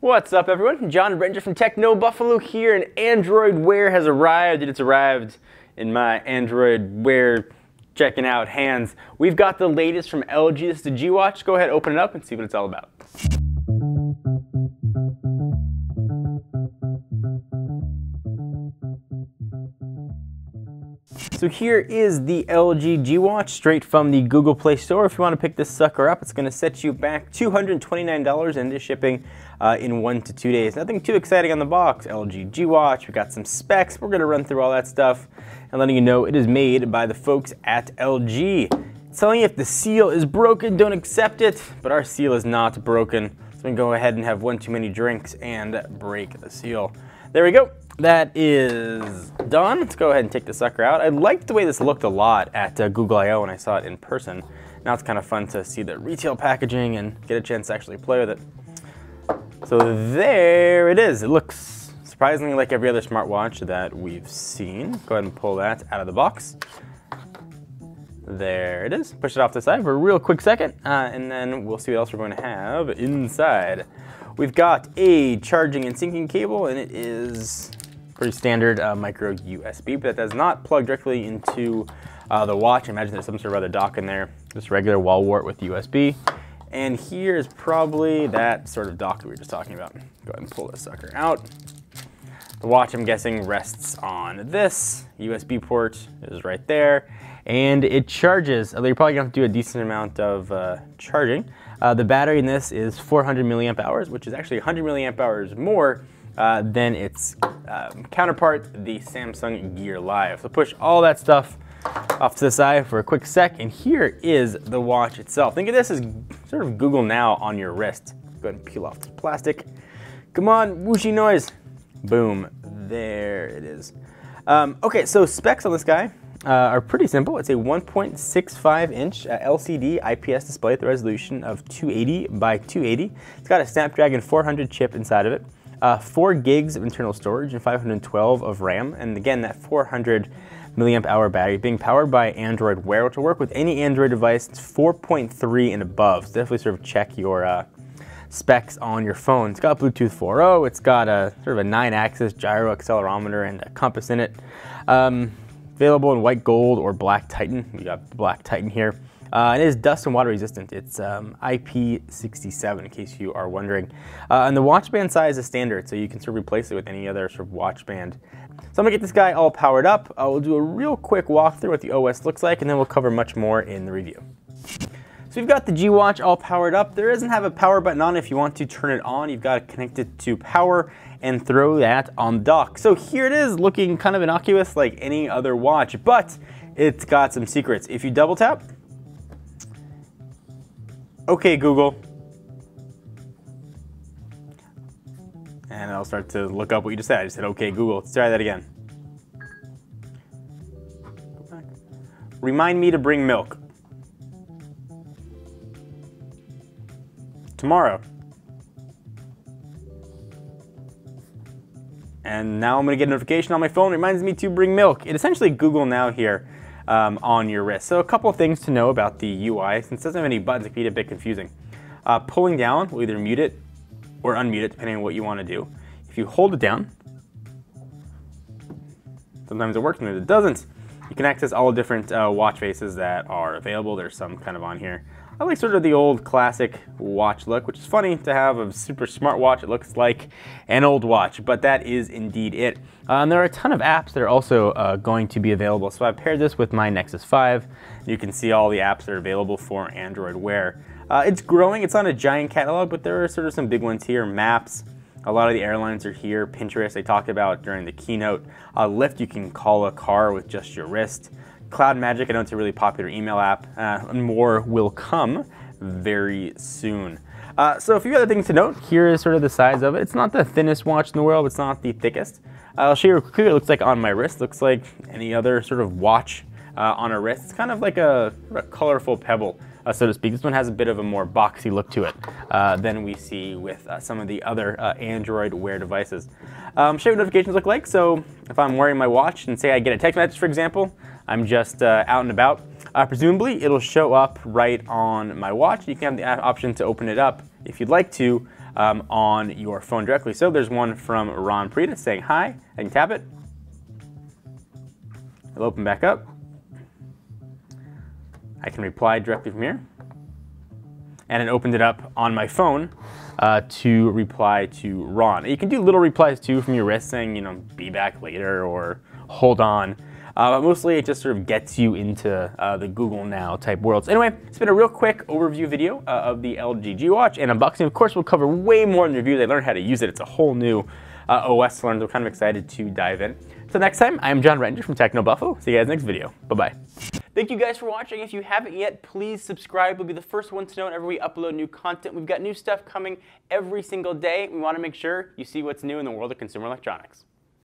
What's up, everyone? John Ranger from Techno Buffalo here, and Android Wear has arrived, and it's arrived in my Android Wear checking out hands. We've got the latest from LG. This is the G Watch. Go ahead, open it up, and see what it's all about. So here is the LG G Watch straight from the Google Play Store. If you want to pick this sucker up, it's going to set you back $229 and is shipping in 1 to 2 days. Nothing too exciting on the box. LG G Watch, we got some specs. We're going to run through all that stuff and letting you know it is made by the folks at LG. It's telling you if the seal is broken, don't accept it, but our seal is not broken. So we can go ahead and have one too many drinks and break the seal. There we go. That is done. Let's go ahead and take the sucker out. I liked the way this looked a lot at Google I/O when I saw it in person. Now it's kind of fun to see the retail packaging and get a chance to actually play with it. So there it is. It looks surprisingly like every other smartwatch that we've seen. Go ahead and pull that out of the box. There it is. Push it off the side for a real quick second, and then we'll see what else we're going to have inside. We've got a charging and syncing cable, and it is pretty standard micro USB, but that does not plug directly into the watch. I imagine there's some sort of other dock in there. Just regular wall wart with USB. And here is probably that sort of dock that we were just talking about. Go ahead and pull this sucker out. The watch, I'm guessing, rests on this. USB port is right there. And it charges, although you're probably gonna have to do a decent amount of charging. The battery in this is 400 milliamp hours, which is actually 100 milliamp hours more than its counterpart, the Samsung Gear Live. So push all that stuff off to the side for a quick sec, and here is the watch itself. Think of this as sort of Google Now on your wrist. Go ahead and peel off the plastic. Come on, whooshy noise. Boom, there it is. Okay, so specs on this guy are pretty simple. It's a 1.65 inch LCD IPS display at the resolution of 280 by 280. It's got a Snapdragon 400 chip inside of it, 4 gigs of internal storage and 512 of RAM. And again, that 400 milliamp hour battery being powered by Android Wear, which will work with any Android device. It's 4.3 and above. So definitely sort of check your specs on your phone. It's got Bluetooth 4.0. It's got a sort of a 9-axis gyro accelerometer and a compass in it. Available in white gold or black Titan. We got black Titan here. It is dust and water resistant. It's IP67 in case you are wondering. And the watch band size is standard, so you can sort of replace it with any other sort of watch band. So I'm gonna get this guy all powered up. We'll do a real quick walkthrough what the OS looks like, and then we'll cover much more in the review. So we've got the G Watch all powered up. There doesn't have a power button on. If you want to turn it on, you've got to connect it to power and throw that on the dock. So here it is, looking kind of innocuous like any other watch, but it's got some secrets. If you double tap, okay Google, and I'll start to look up what you just said. I just said okay Google. Let's try that again. Go back. Remind me to bring milk. Tomorrow. And now I'm going to get a notification on my phone. It reminds me to bring milk. It essentially Google Now here on your wrist. So a couple of things to know about the UI. Since it doesn't have any buttons, it can be a bit confusing. Pulling down will either mute it or unmute it, depending on what you want to do. If you hold it down, sometimes it works, sometimes it doesn't. You can access all the different watch faces that are available. There's some kind of on here. I like sort of the old classic watch look, which is funny to have a super smart watch. It looks like an old watch, but that is indeed it. And there are a ton of apps that are also going to be available. So I've paired this with my Nexus 5. You can see all the apps that are available for Android Wear. It's growing. It's not a giant catalog, but there are sort of some big ones here. Maps. A lot of the airlines are here. Pinterest, they talked about during the keynote. Lyft, you can call a car with just your wrist. Cloud Magic, I know it's a really popular email app, and more will come very soon. So a few other things to note. Here is sort of the size of it. It's not the thinnest watch in the world. It's not the thickest. I'll show you quickly what it looks like on my wrist. It looks like any other sort of watch on a wrist. It's kind of like a colorful pebble, so to speak. This one has a bit of a more boxy look to it than we see with some of the other Android Wear devices. Show you what notifications look like. So if I'm wearing my watch and say I get a text message, for example, I'm just out and about, presumably it'll show up right on my watch. You can have the option to open it up if you'd like to on your phone directly. So there's one from Ron Prita saying hi. I can tap it. It'll open back up. I can reply directly from here. And it opened it up on my phone to reply to Ron. You can do little replies too from your wrist saying, you know, be back later or hold on. But mostly it just sort of gets you into the Google Now type world. So anyway, it's been a real quick overview video of the LG G Watch and unboxing. Of course, we'll cover way more in the review. They learn how to use it. It's a whole new OS to learn. So we're kind of excited to dive in. So next time, I'm John Renger from Techno Buffalo. See you guys next video. Bye-bye. Thank you guys for watching. If you haven't yet, please subscribe. You'll be the first ones to know whenever we upload new content. We've got new stuff coming every single day. We want to make sure you see what's new in the world of consumer electronics.